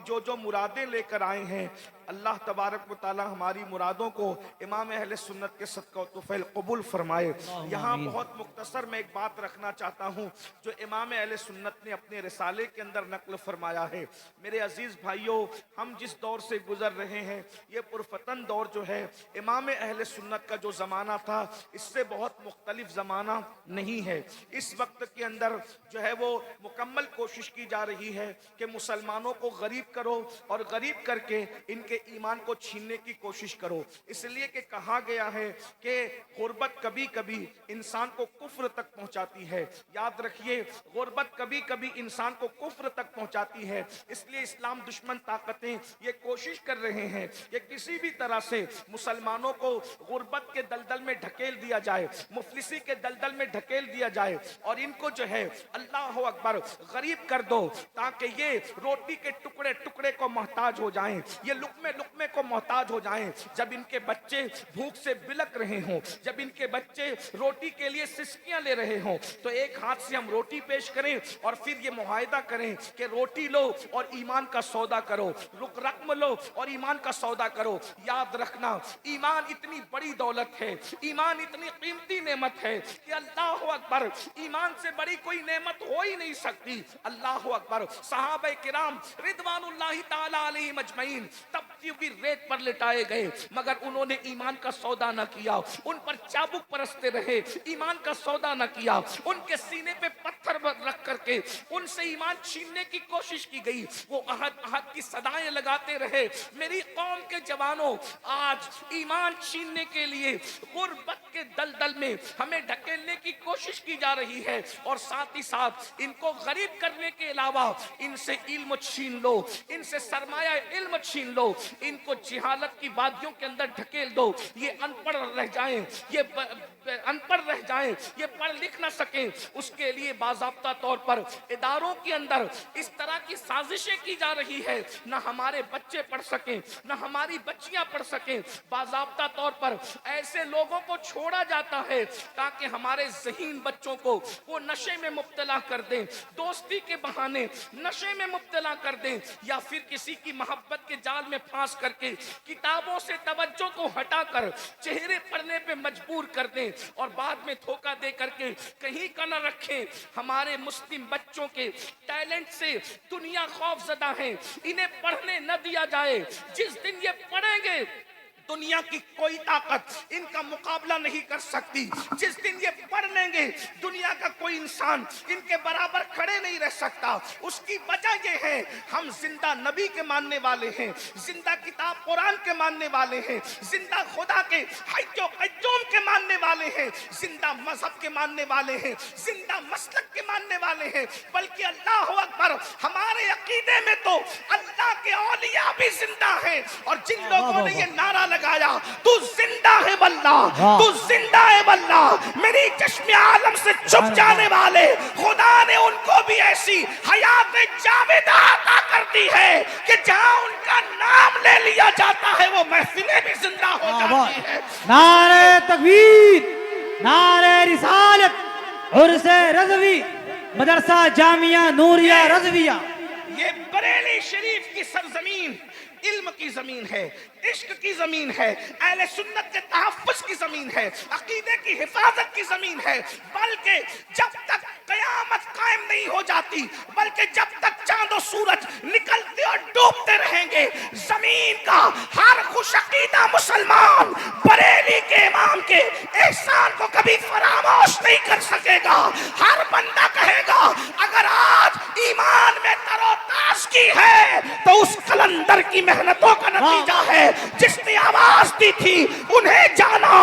जो जो मुरादें लेकर आए हैं, अल्लाह तबारक व तआला हमारी मुरादों को इमाम अहले सुन्नत के सदका व तुफ़ैल कबूल फरमाए। यहाँ बहुत मुख्तसर मैं एक बात रखना चाहता हूँ जो इमाम अहले सुन्नत ने अपने रिसाले के अंदर नकल फरमाया है। मेरे अजीज भाइयों, हम जिस दौर से गुजर रहे हैं ये पुरफतन दौर जो है, इमाम अहले सुन्नत का जो ज़माना था इससे बहुत मुख्तलिफ ज़माना नहीं है। इस वक्त के अंदर जो है वो मुकम्मल कोशिश की जा रही है कि मुसलमानों को गरीब करो और गरीब करके इनके ईमान को छीनने की कोशिश करो। इसलिए कि कहा गया है कि गुर्बत कभी कभी इंसान को कुफ्र तक पहुंचाती है। याद रखिए, गुर्बत कभी कभी इंसान को कुफ्र तक पहुंचाती है। इसलिए इस्लाम दुश्मन ताकतें ये कोशिश कर रहे हैं कि किसी भी तरह से मुसलमानों को गुर्बत के दलदल में ढकेल दिया जाए, मुफलिसी के दलदल में ढकेल दिया जाए और इनको जो है अल्लाह अकबर गरीब कर दो ताकि ये रोटी के टुकड़े टुकड़े को मोहताज हो जाएं, ये लुकमे लुकमे को मोहताज हो जाएं। जब इनके बच्चे भूख से बिलक रहे हों, जब इनके बच्चे रोटी के लिए सिसकियां ले रहे हों, तो एक हाथ से हम रोटी पेश करें और फिर ये मुआहिदा करें कि रोटी लो और ईमान का सौदा करो, रकम लो और ईमान का सौदा करो। याद रखना, ईमान इतनी बड़ी दौलत है, ईमान इतनी कीमती नेमत है कि अल्लाह अकबर, ईमान से बड़ी कोई नेमत हो ही नहीं सकती। अल्लाह अकबर, सहाबा किराम रिदवानुल्लाहि ताला अलैहिम अजमईन तपती हुई रेत पर लिटाए गए मगर उन्होंने ईमान का सौदा न किया, उन पर चाबुक परसते रहे, ईमान का सौदा न किया। उनके सीने पे पत्थर रख करके उनसे ईमान छीनने की कोशिश की गई। वो अहद अहद की सदाएं लगाते रहे। मेरी कौम के जवानों, आज ईमान छीनने के लिए गुर्बत के दलदल में हमें ढकेलने की कोशिश की जा रही है और साथ ही साथ इनको गरीब करने के अलावा इनसे इल्म छीन लो, इनसे सरमाया इल्म छीन लो, इनको जिहालत की वादियों के अंदर ढकेल दो। ये अनपढ़ रह जाएं, ये अनपढ़ रह जाएं, ये पढ़ लिख ना सकें। उसके लिए बाज़ाब्ता तौर पर इदारों के अंदर इस तरह की साजिशें की जा रही है, ना हमारे बच्चे पढ़ सकें, ना हमारी बच्चियां पढ़ सकें। बाज़ाब्ता तौर पर ऐसे लोगों को छोड़ा जाता है ताकि हमारे ज़हीन बच्चों को वो नशे में मुब्तला कर दें, दोस्ती के बहाने नशे में मुब्तला कर दें या फिर किसी की मोहब्बत के जाल में फांस करके किताबों से तवज्जो को हटाकर चेहरे पढ़ने पे मजबूर कर दें और बाद में धोखा दे करके कहीं का न रखें। हमारे मुस्लिम बच्चों के टैलेंट से दुनिया खौफजदा है, इन्हें पढ़ने न दिया जाए। जिस दिन ये पढ़ेंगे दुनिया की कोई ताकत इनका मुकाबला नहीं कर सकती। जिस दिन ये पढ़ लेंगे दुनिया का कोई इंसान इनके बराबर खड़े नहीं रह सकता। उसकी वजह ये है, हम जिंदा नबी के मानने वाले हैं, जिंदा किताब कुरान के मानने वाले हैं, जिंदा खुदा के हय्यो क़य्यूम के मानने वाले हैं, जिंदा मजहब के मानने वाले हैं, जिंदा मसलक के मानने वाले हैं। बल्कि अल्लाह अकबर, हमारे अकीदे में तो अल्लाह के औलिया भी जिंदा हैं। और जिन लोगों ने ये नारा लगाया, तू जिंदा है वल्लाह, तू जिंदा है वल्लाह, मेरी चश्मे आलम से छुप जाने वाले खुदा ने उनको भी ऐसी हयात जावेदा अता कर दी है कि जहां उनका नाम ले लिया जाता है वो महफिलें भी जिंदा हो जाती है। नारे तकबीर, नारे रिसालत, उर्से रज़वी, मदरसा जामिया नूरिया रज़विया। ये बरेली शरीफ की सरजमीन इल्म की जमीन है, इश्क की जमीन है, अहले सुन्नत के तहफ़्फ़ुज़ की जमीन है, अकीदे की हिफाजत की जमीन है। बल्कि जब तक कयामत कायम नहीं हो जाती, बल्कि जब तक चांद और सूरज निकलते और डूबते रहेंगे, जमीन का हर खुशअकीदा मुसलमान बरेली के इमाम के एहसान को कभी फरामोश नहीं कर सकेगा। हर बंदा कहेगा अगर आज ईमान में तरोताज़गी है तो उस कलंदर की मेहनतों का नतीजा है। जिसने आवाज दी थी उन्हें जाना,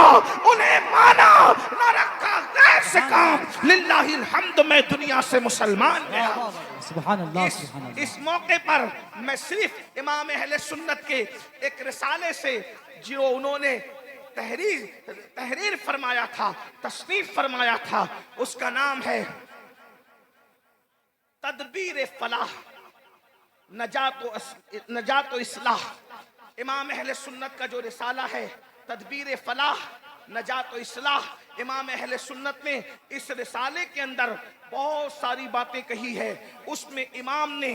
उन्हें माना, न रखा गैर से काम। लिल्लाहिल हम्द, मैं दुनिया से मुसलमान गया। सुभान अल्लाह, सुभान अल्लाह। इस मौके पर मैं सिर्फ इमाम अहले सुन्नत के एक रिसाले से जो उन्होंने तहरीर फरमाया था, तस्नीफ फरमाया था, उसका नाम है तदबीर फलाह नजात इस्लाह। इमाम अहले सुन्नत का जो रिसाला है तदबीर फलाह नजात इस्लाह, इमाम अहले सुन्नत ने इस रिसाले के अंदर बहुत सारी बातें कही है। उसमें इमाम ने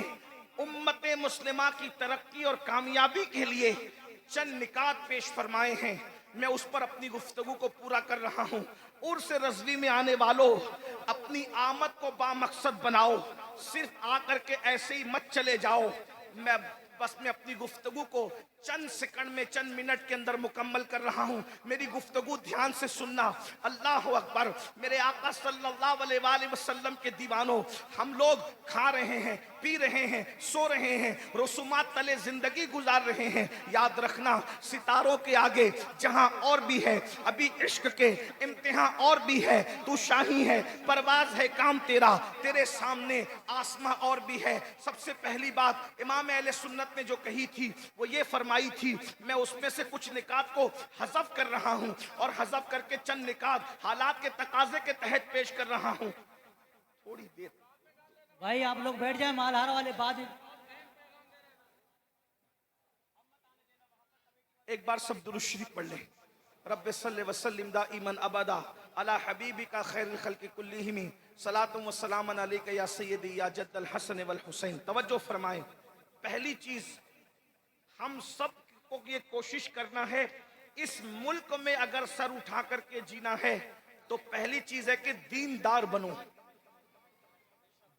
उम्मत मुस्लिमा की तरक्की और कामयाबी के लिए चंद निकात पेश फरमाए हैं। मैं उस पर अपनी गुफ्तगू को पूरा कर रहा हूँ। उर्स रज़वी में आने वालों, अपनी आमद को बामकसद बनाओ, सिर्फ आकर के ऐसे ही मत चले जाओ। मैं अपनी गुफ्तगू को चंद सेकंड में, चंद मिनट के अंदर मुकम्मल कर रहा हूँ। मेरी गुफ्तगू ध्यान से सुनना। अल्लाह अकबर। मेरे आका सल्लल्लाहु अलैहि वसल्लम के दीवानों, हम लोग खा रहे हैं, पी रहे हैं, सो रहे हैं, रसूमात तले जिंदगी गुजार रहे हैं। याद रखना, सितारों के आगे जहां और भी है, अभी इश्क के इम्तिहान और भी है। तू शाही है, परवाज है काम तेरा, तेरे सामने आसमां और भी है। सबसे पहली बात इमाम अहले सुन्नत ने जो कही थी वो ये फरमाई थी, मैं उसमें से कुछ निकात को हज़फ कर रहा हूं और हज़फ करके चंद निकात हालात के तकाजे के तहत पेश कर रहा हूं। थोड़ी देर भाई आप लोग बैठ जाए, मालहार वाले बाद में। एक बार सब दुरूद शरीफ पढ़ लें। रब्बे सल्ले वसल्लिम दाइमन अबदा अला हबीबिका खैरुल खल्क़ि कुल्लिहिम सलातुम व सलामन अलैका या सय्यदी या जद्दल हसन वल हुसैन। तवज्जो फरमाएं। पहली चीज हम सब को ये कोशिश करना है, इस मुल्क में अगर सर उठा करके जीना है तो पहली चीज है कि दीनदार बनो।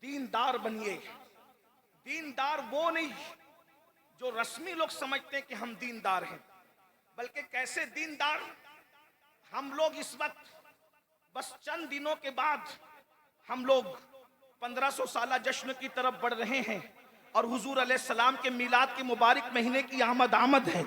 दीनदार बनिए। दीनदार वो नहीं जो रस्मी लोग समझते हैं कि हम दीनदार हैं, बल्कि कैसे दीनदार। हम लोग इस वक्त बस चंद दिनों के बाद हम लोग 1500 साला जश्न की तरफ बढ़ रहे हैं और हुजूर अलैहिस्सलाम के मिलाद के मुबारक महीने की आमद है।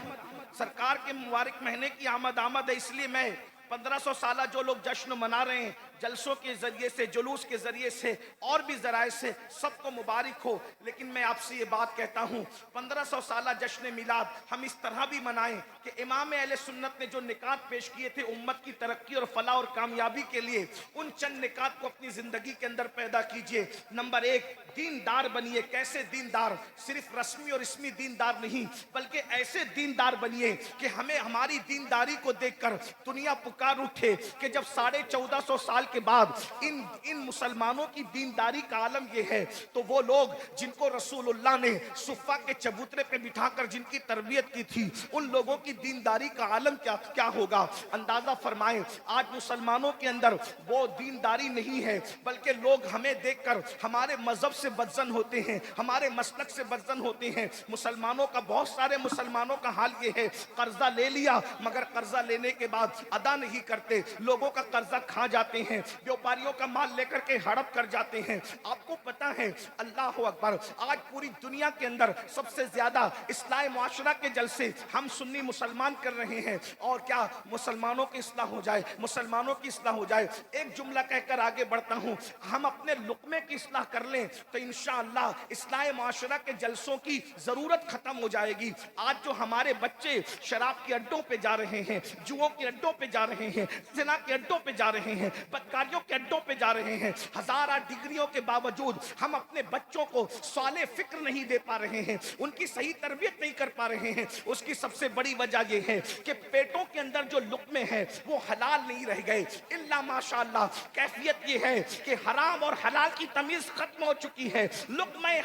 सरकार के मुबारक महीने की आमद है। इसलिए मैं 1500 साला जो लोग जश्न मना रहे हैं, जलसों के जरिए से, जुलूस के जरिए से और भी जराए से, सबको मुबारक हो। लेकिन मैं आपसे ये बात कहता हूँ, 1500 साला जश्न मिलाद हम इस तरह भी मनाएं कि इमाम अहले सुन्नत ने जो निकात पेश किए थे उम्मत की तरक्की और फलाह और कामयाबी के लिए, उन चंद निकात को अपनी जिंदगी के अंदर पैदा कीजिए। नंबर 1, दीनदार बनिए। कैसे दीनदार? सिर्फ रस्मी और इसमी दीनदार नहीं, बल्कि ऐसे दीनदार बनिए कि हमें हमारी दीनदारी को देखकर दुनिया पुकार उठे कि जब 1450 साल के बाद इन मुसलमानों की दीनदारी का आलम ये है, तो वो लोग जिनको रसूलुल्लाह ने सुफ़ा के चबूतरे पे बिठाकर जिनकी तरबियत की थी, उन लोगों की दीनदारी का आलम क्या होगा। अंदाजा फरमाएं, आज मुसलमानों के अंदर वो दीनदारी नहीं है, बल्कि लोग हमें देखकर हमारे मजहब से बदजन होते हैं, हमारे मसलक से बदजन होते हैं। मुसलमानों का, बहुत सारे मुसलमानों का हाल ये है, कर्जा ले लिया मगर कर्जा लेने के बाद अदा नहीं करते, लोगों का कर्जा खा जाते हैं, व्यापारियों का माल लेकर के हड़प कर जाते हैं। आपको पता है, अल्लाह अकबर, आज पूरी दुनिया के अंदर सबसे ज्यादा इस्लाही मुआशरा के जलसे हम सुन्नी मुसलमान कर रहे हैं। और क्या मुसलमानों की इस्लाह हो जाए, मुसलमानों की इस्लाह हो जाए। एक जुमला कहकर आगे बढ़ता हूं, हम अपने लुक़मे की इस्लाह कर लें तो इंशाअल्लाह इस्लाही मुआशरा के जलसों की जरूरत खत्म हो जाएगी। आज जो हमारे बच्चे शराब के अड्डों पे जा रहे हैं, जुओं के अड्डों पे जा रहे हैं, जिना के अड्डों पे जा रहे हैं, बदकारियों के अड्डों पे जा रहे हैं, हजारा डिग्रियों के बावजूद हम अपने बच्चों को सवाले फिक्र नहीं दे पा रहे हैं, उनकी सही तरबियत नहीं कर पा रहे हैं। उसकी सबसे बड़ी वजह यह है कि पेटों के अंदर जो लुक़मे हैं वो हलाल नहीं रह गए। इल्ला माशाअल्लाह कैफियत ये है कि हराम और हलाल की तमीज खत्म हो चुकी है। लुक़मे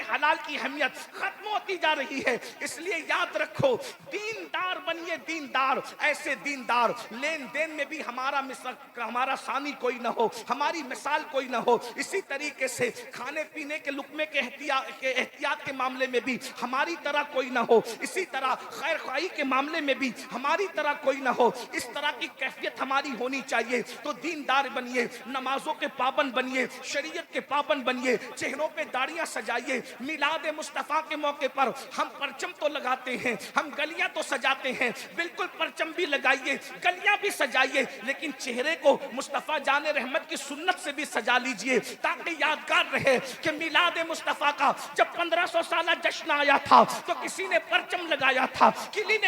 हलाल की अहमियत खत्म होती जा रही है। इसलिए याद रखो, दीनदार बनिए। दीनदार, ऐसे दीनदार लेन देन में भी हमारा सानी कोई ना हो, हमारी मिसाल कोई ना हो। इसी तरीके से खाने पीने के लुक़मे के एहतियात के मामले में भी हमारी तरह कोई ना हो। इसी तरह खैर ख्वाही के मामले में भी हमारी तरह कोई ना हो। इस तरह की कैफियत हमारी होनी चाहिए। तो दीनदार बनिए, नमाजों के पाबंद बनिए, शरीयत के पाबंद बनिए, चेहरों पे दाढ़ियां सजाइए। मिलाद मुस्तफ़ा के मौके पर हम परचम तो लगाते हैं, हम गलियां तो सजाते हैं, बिल्कुल परचम भी लगाइए, गलियां भी सजाइए, लेकिन चेहरे को मुस्तफ़ा जाने रहमत की सुन्नत से भी सजा लीजिए, ताकि यादगार रहे कि मिलाद मुस्तफ़ा का जब 1500 साला जश्न आया था तो किसी ने परचम लगाया था,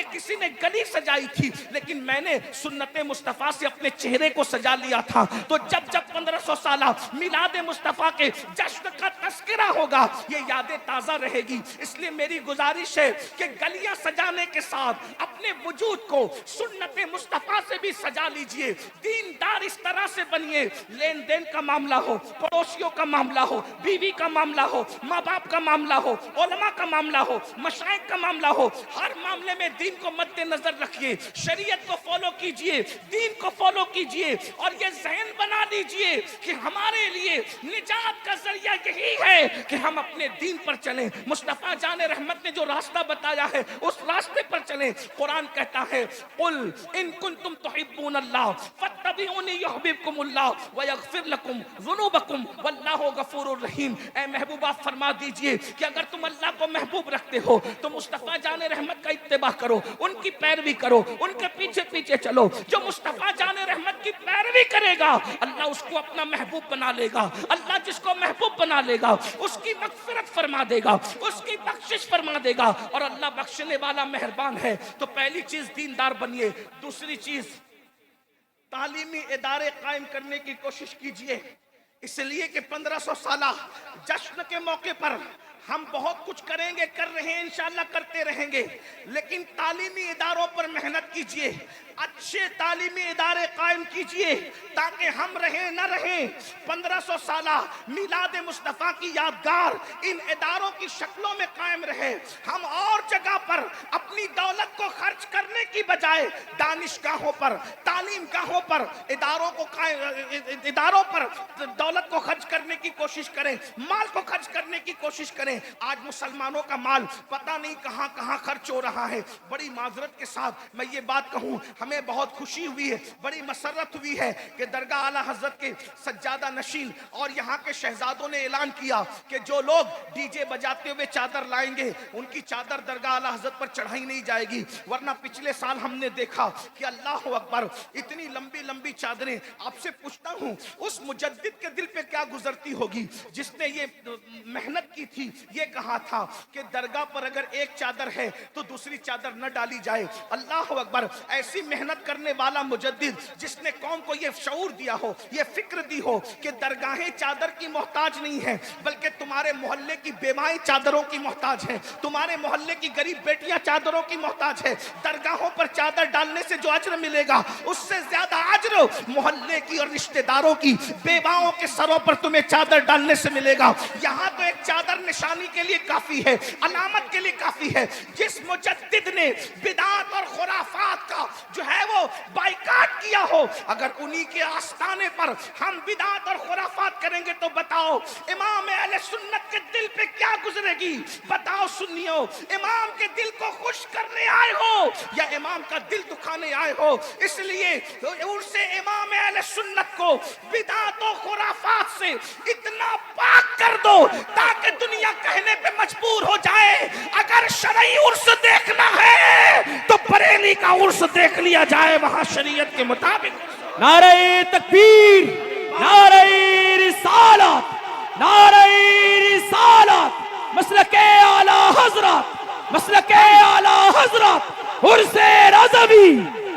किसी ने गली सजाई थी, लेकिन मैंने सुन्नत मुस्तफ़ा से अपने चेहरे को सजा लिया था। तो जब 1500 साला मिलाद मुस्तफ़ा के जश्न का तस्करा होगा, ये यादें ताज़ा रहेगी। इसलिए मेरी गुजारिश है कि गलियां सजाने के साथ अपने वजूद को सुन्नत मुस्तफ़ा से भी सजा लीजिए। दीनदार इस तरह से बनिए, लेन देन का मामला हो, पड़ोसियों का मामला हो, बीवी का मामला हो, माँ बाप का मामला हो, उलमा का मामला हो, मशाइख का मामला हो, हर मामले में दीन को मद्देनजर रखिए, शरीयत को फॉलो कीजिए, दीन को फॉलो कीजिए और ये ज़हन बना लीजिए कि हमारे लिए निजात का जरिया यही है कि हम अपने दीन पर चलें। मुस्तफा जाने रहमत ने जो रास्ता बताया है उस रास्ते पर चलें। कुरान कहता है कुल इन कुंतुम तुहिब्बून अल्लाह फत्तबिऊनी युहब्बिबकुमुल्लाह व यगफिर लकुम ज़ुनूबकुम वल्लाहु गफूरुर रहीम। ऐ महबूबा फरमा दीजिए कि अगर तुम अल्लाह को महबूब रखते हो तो मुस्तफा जाने रहमत का इत्तिबा करो, उनकी पैरवी करो, उनके पीछे पीछे चलो। जो मुस्तफा जाने रहमत की पैरवी करेगा अल्लाह उसको अपना महबूब बना लेगा। अल्लाह जिसको महबूब बना लेगा उसकी मगफिरत फरमा देगा, उसकी बख्शिश फरमा देगा और अल्लाह बख्शने वाला मेहरबान है। तो पहली चीज दीनदार बनिए। दूसरी चीज तालीमी इदारे कायम करने की कोशिश कीजिए, इसलिए कि 1500 साला जश्न के मौके पर हम बहुत कुछ करेंगे, कर रहे हैं, इंशाअल्लाह करते रहेंगे, लेकिन तालीमी इदारों पर मेहनत कीजिए, अच्छे तालीमी इदारे कायम कीजिए ताकि हम रहें न रहें 1500 साला मिलाद मुस्तफ़ा की यादगार इन इदारों की शक्लों में कायम रहे। हम और जगह पर अपनी दौलत को खर्च करने की बजाय दानिशगाहों पर, तालीम गाहों पर, इदारों पर दौलत को खर्च करने की कोशिश करें, माल को खर्च करने की कोशिश करें। आज मुसलमानों का माल पता नहीं कहां कहां खर्च हो रहा है। बड़ी माजरत के साथ मैं ये बात कहूं, हमें बहुत खुशी हुई है, बड़ी मसरत हुई है कि दरगाह आला हजरत के सज्जादा नशीन और यहाँ के शहजादों ने ऐलान किया कि जो लोग डीजे बजाते हुए चादर लाएंगे उनकी चादर दरगाह आला हजरत पर चढ़ाई नहीं जाएगी। वरना पिछले साल हमने देखा कि अल्लाह अकबर इतनी लंबी लंबी चादरें। आपसे पूछता हूँ उस मुजद्दिद के दिल पे क्या गुजरती होगी जिसने ये मेहनत की थी, ये कहा था कि दरगाह पर अगर एक चादर है तो दूसरी चादर न डाली जाए। अल्लाह अकबर, ऐसी मेहनत करने वाला मुजद्दिद जिसने कौम को ये शऊर दिया हो, ये फिक्र दी हो कि दरगाहें चादर की मोहताज नहीं है बल्कि तुम्हारे मोहल्ले की बेवाएं चादरों की मोहताज है, तुम्हारे मोहल्ले की गरीब बेटियां चादरों की मोहताज है। दरगाहों पर चादर डालने से जो अज्र मिलेगा उससे ज्यादा अज्र मोहल्ले की और रिश्तेदारों की बेवाओं के सरों पर तुम्हें चादर डालने से मिलेगा। यहाँ तो एक चादर निशानी के लिए काफी है, अलामत के लिए काफी है। जिस मुजद्दिद ने बिदात और खुराफात का जो है वो बाइकाट किया हो, अगर उन्हीं के आस्थाने पर हम बिदात और खुराफात करेंगे तो बताओ इमाम अहले सुन्नत के दिल पे क्या गुजरेगी? बताओ सुन्नियों, इमाम के दिल को खुश करने आए हो या इमाम का दिल दुखाने आए हो? इसलिए उनसे इमाम अहले सुन्नत को बिदात और खुराफात से इतना पाक कर दो ताकि दुनिया कहने पे मजबूर हो जाए अगर शरई उर्स देखना है तो बरेली का उर्स देख लिया जाए, वहां शरीयत के मुताबिक। नारे तकबीर, नारे रिसालत, नारे रिसालत, मसलके आला हजरत, मसलके आला हजरत, उर्से रज़वी,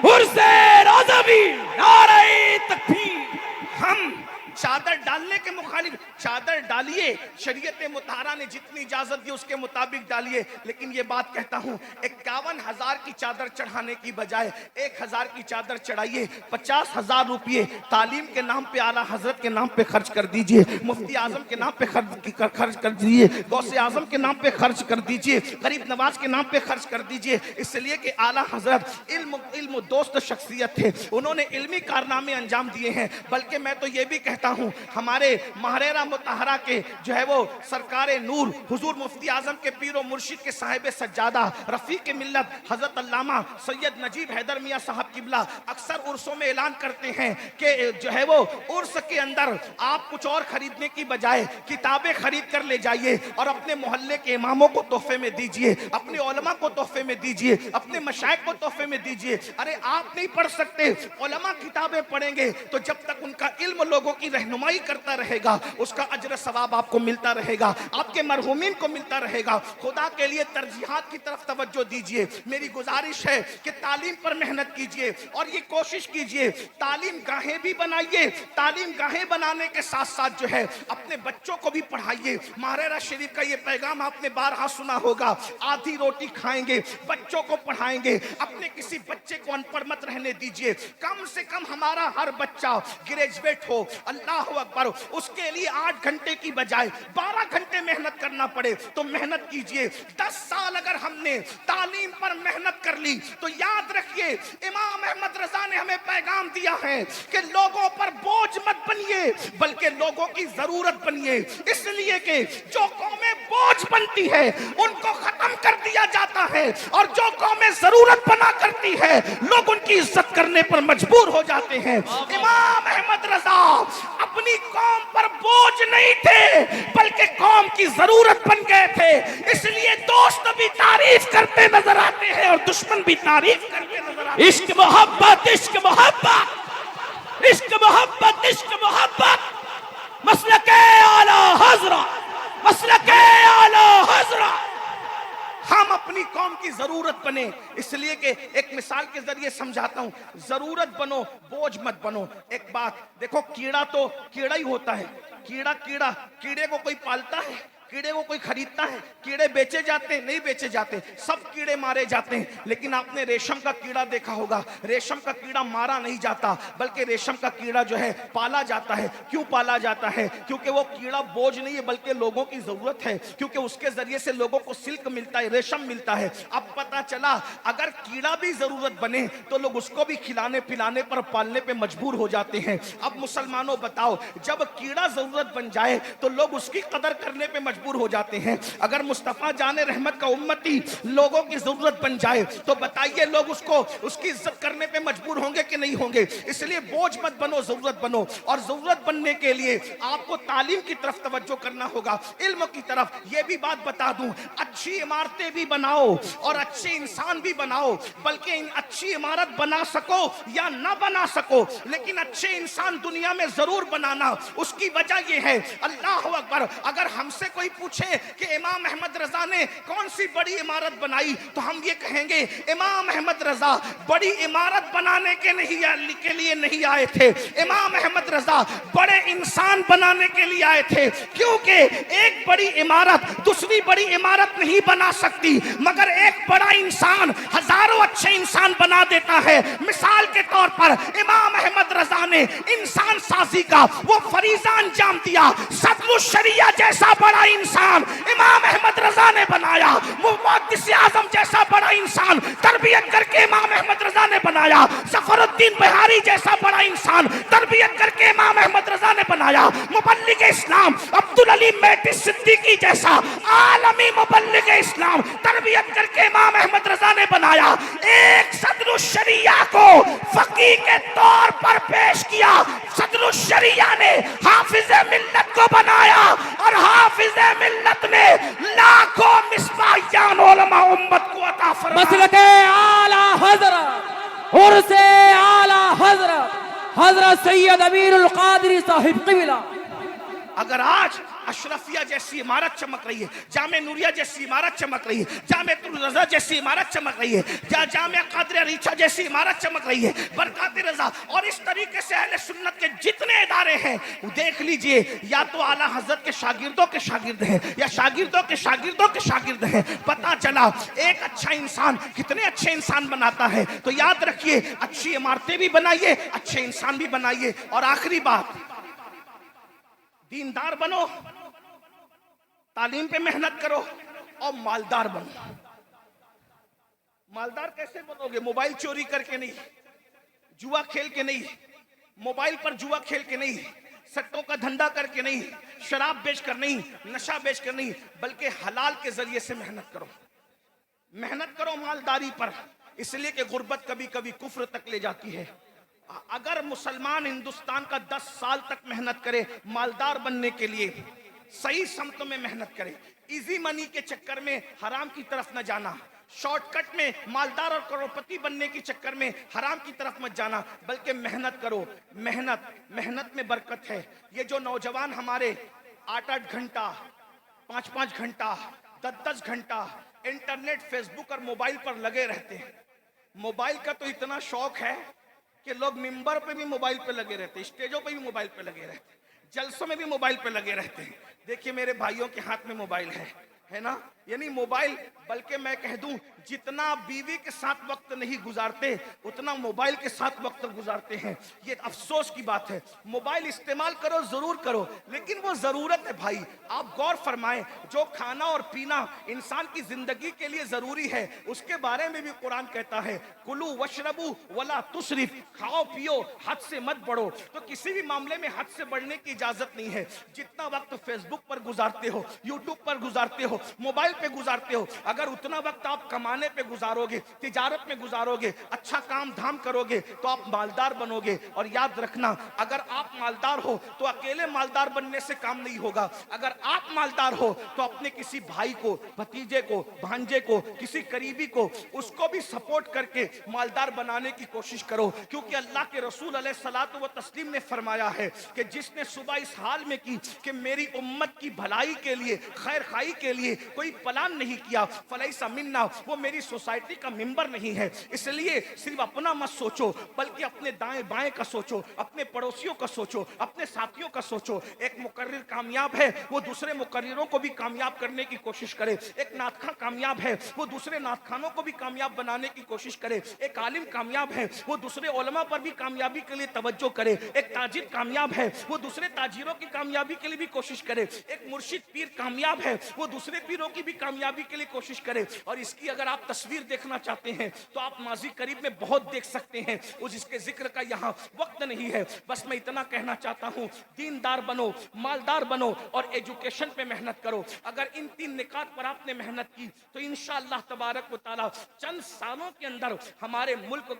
उर्से रज़वी, नारे तकबीर। हम चादर डालने के मुखालिफ, चादर डालिए, शरीयत मुताहरा ने जितनी इजाजत दी उसके मुताबिक डालिए, लेकिन ये बात कहता हूँ 51,000 की चादर चढ़ाने की बजाय 1,000 की चादर चढ़ाइए। 50,000 रुपये तालीम के नाम पे, आला हजरत के नाम पे खर्च कर दीजिए, मुफ्ती आजम के नाम पे खर्च कर दीजिए, गौसे आजम के नाम पे खर्च कर दीजिए, गरीब नवाज के नाम पे खर्च कर दीजिए। इसलिए कि आला हजरत इल्म दोस्त शख्सियत थे, उन्होंने इल्मी कारनामे अंजाम दिए हैं। बल्कि मैं तो ये भी कहता हूं हमारे महरेरा मुताहरा के जो है वो सरकारे नूर हुजूर मुफ्ती आजम के पीरो मुर्शिद के साहिब सज्जादा रफीक मिल्लत हजरत अल्लामा सैयद नजीब हैदर मियां साहब किबला अक्सर उर्सों में ऐलान करते हैं कि जो है वो उर्स के अंदर आप कुछ और खरीदने की बजाय किताबें खरीद कर ले जाइए और अपने मोहल्ले के इमामों को तोहफे में दीजिए, अपने उलमा को तोहफे में दीजिए, अपने मशाइख को तोहफे में दीजिए। अरे आप नहीं पढ़ सकते, उलमा किताबें पढ़ेंगे तो जब तक उनका इल्म लोगों की रहनुमाई करता रहेगा, उस उसका अजर सवाब आपको मिलता रहेगा, आपके मरहूमीन को मिलता रहेगा। खुदा के लिए तरजीहात की तरफ तवज्जो दीजिए। मेरी गुजारिश है कि तालीम पर मेहनत कीजिए और ये कोशिश कीजिए तालीम गाहें भी बनाइए। तालीम गाहें बनाने के साथ साथ जो है अपने बच्चों को भी पढ़ाइए। माहरेरा शरीफ का ये पैगाम आपने बारहा सुना होगा, आधी रोटी खाएंगे, बच्चों को पढ़ाएंगे। अपने किसी बच्चे को अनपढ़ मत रहने दीजिए। कम से कम हमारा हर बच्चा ग्रेजुएट हो, अल्लाह अकबर, उसके लिए 8 घंटे की बजाय 12 घंटे मेहनत करना पड़े तो मेहनत कीजिए। 10 साल अगर हमने तालीम पर मेहनत कर ली तो याद रखिए इमाम अहमद रजा ने हमें पैगाम दिया है कि लोगों पर बोझ मत बनिए बल्कि लोगों की जरूरत बनिए। इसलिए कि जो कौमें बोझ बनती है उनको खत्म कर दिया जाता है और जो कौमें जरूरत बना करती है लोग उनकी इज्जत करने पर मजबूर हो जाते हैं। इमाम अहमद रजा अपनी कौम पर बोझ नहीं थे बल्कि कौम की जरूरत बन गए थे। इसलिए दोस्त भी तारीफ करते नजर आते हैं और दुश्मन भी तारीफ करते नजर आते हैं। इश्क मोहब्बत, इश्क मोहब्बत, इश्क मोहब्बत, इश्क मोहब्बत, मसलके आला हज़रत, मसलके आला हज़रत। हम अपनी कौम की जरूरत बने, इसलिए कि एक मिसाल के जरिए समझाता हूं, जरूरत बनो, बोझ मत बनो। एक बात देखो, कीड़ा तो कीड़ा ही होता है। कीड़े को कोई पालता है, कीड़े को कोई खरीदता है? कीड़े बेचे जाते हैं? नहीं बेचे जाते, सब कीड़े मारे जाते हैं। लेकिन आपने रेशम का कीड़ा देखा होगा, रेशम का कीड़ा मारा नहीं जाता बल्कि रेशम का कीड़ा जो है पाला जाता है। क्यों पाला जाता है? क्योंकि वो कीड़ा बोझ नहीं है बल्कि लोगों की जरूरत है, क्योंकि उसके जरिए से लोगों को सिल्क मिलता है, रेशम मिलता है। अब पता चला अगर कीड़ा भी जरूरत बने तो लोग उसको भी खिलाने पिलाने पर पालने पे मजबूर हो जाते हैं। अब मुसलमानों बताओ, जब कीड़ा जरूरत बन जाए तो लोग उसकी कदर करने पे मजबूर हो जाते हैं। अगर मुस्तफा जाने रहमत का उम्मती लोगों की जरूरत बन जाए तो बताइए लोग उसको उसकी इज्जत करने पे मजबूर होंगे कि नहीं होंगे? इसलिए बोझ मत बनो, जरूरत बनो। और जरूरत बनने के लिए आपको तालीम की तरफ तवज्जो करना होगा, इल्म की तरफ। यह भी बात बता दूं, अच्छी इमारतें भी बनाओ और अच्छे इंसान भी बनाओ, बल्कि इन अच्छी इमारत बना सको या ना बना सको लेकिन अच्छे इंसान दुनिया में जरूर बनाना। उसकी वजह यह है, अल्लाह अकबर, अगर हमसे कोई पूछे कि इमाम अहमद रजा ने कौन सी बड़ी इमारत बनाई तो हम ये कहेंगे इमाम अहमद रजा बड़ी इमारत बनाने के लिए नहीं आए थे, इमाम अहमद रजा बड़े इंसान बनाने के लिए आए थे। क्योंकि एक बड़ी इमारत दूसरी बड़ी इमारत नहीं बना सकती, मगर एक बड़ा इंसान हजारों अच्छे इंसान बना देता है। मिसाल के तौर पर इमाम अहमद रजा ने इंसान साजी का वो फरीजा अंजाम दिया। सदरुश शरिया जैसा बड़ा इंसान इमाम अहमद रजा ने बनाया, मुहद्दिस आजम जैसा बड़ा इंसान तरबियत करके इमाम अहमद रजा ने बनाया, ज़फरुद्दीन बिहारी जैसा बड़ा इंसान तरबियत करके इमाम अहमद रजा ने बनाया, मुबल्लिग इस्लाम अब्दुल अली मेहदी सिद्दीकी जैसा आलमी मुबल्लिग इस्लाम तरबियत करके इमाम अहमद रजा ने बनाया। एक सदरुश शरिया को फकीह के तौर पर पेश किया, सदरुश शरिया ने हाफिज़े मिल्लत को बनाया और हाफिज़े मिल्लत ने लाखों मिसबाहियान उलमा उम्मत को अता फरमाया। मसलके आला हज़रत, उर्से आला हज़रत, हज़रत सैयद अमीरुल कादरी साहिब क़िबला। अगर आज अशरफिया जैसी इमारत चमक रही है, जामे नूरिया जैसी इमारत चमक रही है, जामे रजा जैसी इमारत चमक रही है, जामे कादरिया रीछा जैसी इमारत चमक रही है, बरकात रजा, और इस तरीके से अहले सुन्नत के जितने इदारे हैं देख लीजिए, या तो आला हजरत के शागिर्दों के शागिर्द हैं या शागिर्दों के शागिर्दों के शागिर्द हैं। पता चला एक अच्छा इंसान कितने अच्छे इंसान बनाता है। तो याद रखिए, अच्छी इमारतें भी बनाइए, अच्छे इंसान भी बनाइए। और आखिरी बात, दीनदार बनो, तालीम पे मेहनत करो और मालदार बनो। मालदार कैसे बनोगे? मोबाइल चोरी करके नहीं, जुआ खेल के नहीं, मोबाइल पर जुआ खेल के नहीं, सट्टों का धंधा करके नहीं, शराब बेच कर नहीं, नशा बेच कर नहीं, बल्कि हलाल के जरिए से मेहनत करो। मेहनत करो मालदारी पर, इसलिए कि गुर्बत कभी कभी कुफ्र तक ले जाती है। अगर मुसलमान हिंदुस्तान का 10 साल तक मेहनत करे मालदार बनने के लिए, सही समत में मेहनत करे, इजी मनी के चक्कर में हराम की तरफ न जाना, शॉर्टकट में मालदार और करोड़पति बनने के चक्कर में हराम की तरफ मत जाना, बल्कि मेहनत करो। मेहनत में बरकत है। ये जो नौजवान हमारे 8-8 घंटा, 5-5 घंटा, 10-10 घंटा इंटरनेट, फेसबुक और मोबाइल पर लगे रहते हैं। मोबाइल का तो इतना शौक है कि लोग मिंबर पे भी मोबाइल पे लगे रहते हैं, स्टेजों पे भी मोबाइल पे लगे रहते हैं, जलसों में भी मोबाइल पे लगे रहते हैं। देखिए मेरे भाइयों के हाथ में मोबाइल है ना, यानी मोबाइल, बल्कि मैं कह दूं जितना बीवी के साथ वक्त नहीं गुजारते उतना मोबाइल के साथ वक्त गुजारते हैं। ये अफसोस की बात है। मोबाइल इस्तेमाल करो, जरूर करो, लेकिन वो जरूरत है भाई। आप गौर फरमाएं, जो खाना और पीना इंसान की जिंदगी के लिए जरूरी है उसके बारे में भी कुरान कहता है कुलू वशरबू वला तुसरिफ, खाओ पियो, हद से मत बढ़ो। तो किसी भी मामले में हद से बढ़ने की इजाजत नहीं है। जितना वक्त फेसबुक पर गुजारते हो, यूट्यूब पर गुजारते हो, मोबाइल पे गुजारते हो, अगर उतना वक्त आप कमाने पे गुजारोगे, तिजारत में गुजारोगे, अच्छा काम धाम करोगे तो आप मालदार बनोगे। और याद रखना, अगर आप मालदार हो तो अकेले मालदार बनने से काम नहीं होगा। अगर आप मालदार हो तो अपने किसी भाई को, भतीजे को, भांजे को, किसी करीबी को, उसको भी सपोर्ट करके मालदार बनाने की कोशिश करो। क्योंकि अल्लाह के रसूल अलैहिस्सलातु व तस्लीम ने फरमाया है कि जिसने सुबह इस हाल में की कि मेरी उम्मत की भलाई के लिए, खैर खाई के लिए कोई प्लान नहीं किया, फलैसा मिन्ना, वो मेरी सोसाइटी का मेंबर नहीं है। इसलिए सिर्फ अपना मत सोचो, बल्कि अपने दाएं बाएं का सोचो, अपने पड़ोसियों का सोचो, अपने साथियों का सोचो। एक मुकर्रिर कामयाब है, वो दूसरे मुकर्रिरों को भी कामयाब करने की कोशिश करे। एक नातखा कामयाब है, वो दूसरे नातखानों को भी कामयाब बनाने की कोशिश करे। एक आलिम कामयाब है, वो दूसरे उलमा पर भी कामयाबी के लिए तवज्जो करे। एक ताजिर कामयाब है, वो दूसरे ताजिरों की कामयाबी के लिए भी कोशिश करे। एक मुर्शिद पीर कामयाब है, वो दूसरे पीरों की भी कामयाबी के लिए कोशिश करे। और इसकी अगर आप तस्वीर देखना चाहते हैं तो आप माजी करीब में बहुत देख सकते हैं, जिसके जिक्र का यहाँ वक्त नहीं है। बस मैं इतना कहना चाहता हूँ, दीनदार बनो, मालदार बनो और एजुकेशन पे मेहनत करो। अगर इन 3 निकात पर आपने मेहनत की तो इंशाअल्लाह तबारक व तआला चंद सालों के अंदर हमारे मुल्क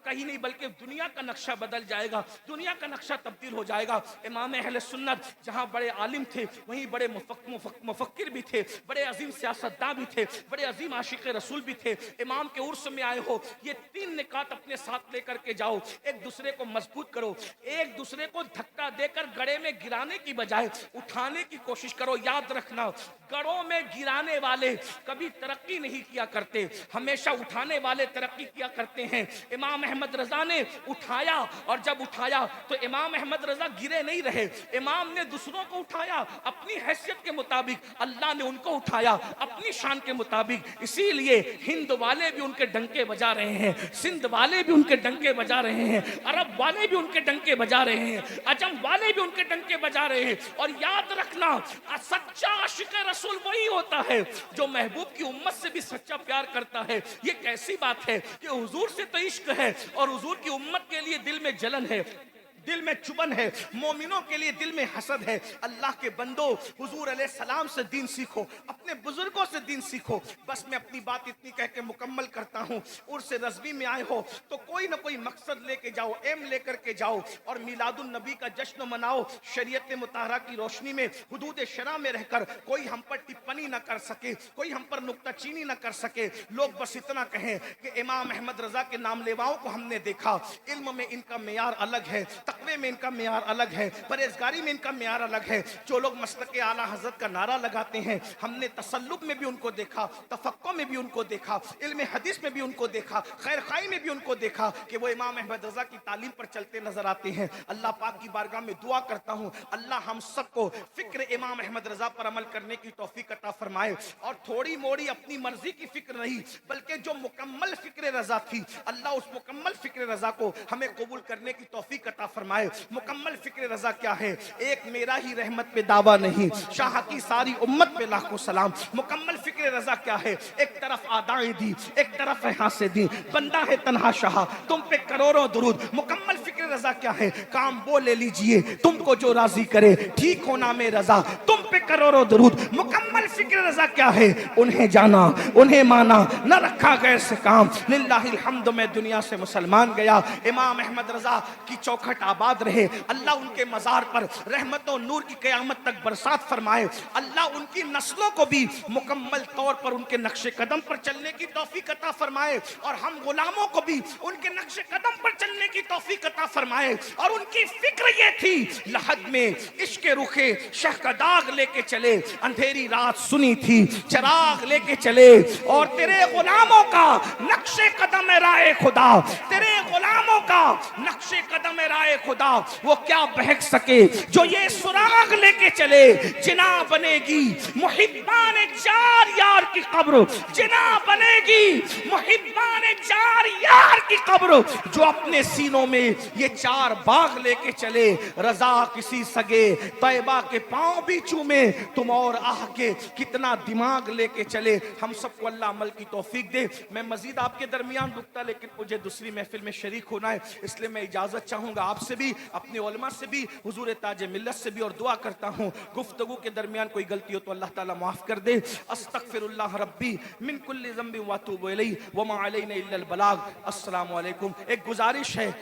का ही नहीं बल्कि दुनिया का नक्शा बदल जाएगा, दुनिया का नक्शा तब्दील हो जाएगा। इमाम अहले सुन्नत जहाँ बड़े आलिम थे, वहीं बड़े मुफक्किर भी थे, बड़े अजीम सियासतदान भी थे, बड़े अजीम आशिक रसूल भी थे। इमाम के उर्स में आए हो, ये 3 निकात अपने साथ लेकर के जाओ। एक दूसरे को मजबूत करो, एक दूसरे को धक्का देकर गड़े में गिराने की बजाय उठाने की कोशिश करो। याद रखना, गड़ों में गिराने वाले कभी तरक्की नहीं किया करते, हमेशा उठाने वाले तरक्की किया करते हैं। इमाम अहमद रजा ने उठाया, और जब उठाया तो इमाम अहमद रजा गिरे नहीं रहे। इमाम ने दूसरों को उठाया अपनी हैसियत के मुताबिक, अल्लाह ने उनको उठाया अपनी शान के मुताबिक। इसीलिए हिंद वाले भी उनके डंके बजा रहे हैं, सिंध वाले भी उनके डंके बजा रहे हैं, अरब वाले भी उनके डंके बजा रहे हैं, अजम वाले भी उनके डंके बजा रहे हैं। और याद रखना, सच्चा आशिक रसूल वही होता है जो महबूब की उम्मत से भी सच्चा प्यार करता है। ये कैसी बात है कि हुजूर से तो इश्क है और हुजूर की उम्मत के लिए दिल में जलन है, दिल में चुभन है, मोमिनों के लिए दिल में हसद है। अल्लाह के बंदो, हुजूर अलैहिस्सलाम से दीन सीखो, अपने बुजुर्गों से दीन सीखो। बस मैं अपनी बात इतनी कह के मुकम्मल करता हूँ। उर्स रज़वी में आए हो तो कोई ना कोई मकसद लेके जाओ, एम लेकर के जाओ और मिलादुन नबी का जश्न मनाओ। शरीयत मुताहरा की रोशनी में, हुदूद शरा में रहकर कोई हम पर टिप्पणी न कर सके, कोई हम पर नुक्ताचीनी न कर सके। लोग बस इतना कहें कि इमाम अहमद रजा के नाम लेवाओं को हमने देखा, इल्म में इनका मेयार अलग है, तक़वे में इनका मेयार अलग है, परहेजगारी में इनका मेयार अलग है। जो लोग मसलक आला हज़रत का नारा लगाते हैं, हमने तसल्लुब में भी उनको देखा, तफक्को में भी उनको देखा, इल्म हदीस में भी उनको देखा, खैर खाई में भी उनको देखा कि वो इमाम अहमद रजा की तालीम पर चलते नजर आते हैं। अल्लाह पाक की बारगाह में दुआ करता हूँ, अल्लाह हम सबको फिक्र इमाम अहमद रजा पर अमल करने की तौफीक अता फरमाए। और थोड़ी मोड़ी अपनी मर्जी की फिक्र नहीं, बल्कि जो मुकम्मल फिक्र रजा थी, अल्लाह उस मुकम्मल फिक्र रजा को हमें कबूल करने की तौफीक अता फरमाए। मुकम्मल फिक्र रजा क्या है? एक मेरा ही रहमत पे दावा नहीं, शाह की सारी उम्मत पे लाखों सलाम। मुकम्मल फिक्र रजा क्या है? एक तरफ आदाएं दी, एक तरफ है हाथ से दी, बंदा है तन्हा शाह, तुम पे करोड़ों दुरूद। मुकम्मल फिक्र रजा क्या है? काम वो ले लीजिए तुमको जो राजी करे, ठीक होना में रजा, तुम पे करोड़ों दरूद। मुकम्मल फिक्र रजा क्या है? उन्हें जाना, उन्हें माना, न रखा गैर से काम। लिल्लाहिल हम्द में दुनिया से मुसलमान गया। इमाम अहमद रजा की चौखट आबाद रहे। अल्लाह उनके मज़ार पर रहमत और नूर की क़यामत तक बरसात फरमाए। अल्लाह उनकी नस्लों को भी मुकम्मल तौर पर उनके नक्शे कदम पर चलने की तौफीक अता फरमाए, और हम गुलामों को भी उनके नक्शे कदम पर चलने की तौफीक अता फरमाए। और उनकी फिक्र ये थी, लहद में इश्क रुखे शह का दाग लेके चले, अंधेरी रात सुनी थी चराग लेके चले, और तेरे गुलामों का नक्शे कदम राए खुदा, तेरे गुलामों का नक्शे कदम राए खुदा, वो क्या बहक सके जो ये सुराग लेके चले। जिना बनेगी मुहिब्बान जार यार की कब्र, जिना बनेगी मुहिब्बान जार यार की कब्र, जो अपने सीनों में ये चार बाग लेके चले। रजा किसी सगे तैयबा के पांव भी चूमे, तुम और आह के कितना दिमाग लेके चले। हम सबको अल्लाह अमल की तौफीक दे। मैं मजीद आपके दरमियान रुकता, लेकिन मुझे दूसरी महफिल में शरीक होना है, इसलिए मैं इजाजत चाहूंगा आपसे भी, अपने उलमा से भी, हुजूर ताज मिल्लत से भी, और दुआ करता हूँ गुफ्तगू के दरमियान कोई गलती हो तो अल्लाह ताला माफ कर दे। अस्तगफिरुल्लाह रब्बी मिन कुल्ली ज़ंबि व अतूबु इलैहि व मा अलैना इल्लल बलाग। अस्सलामु अलैकुम। एक गुजारिश है,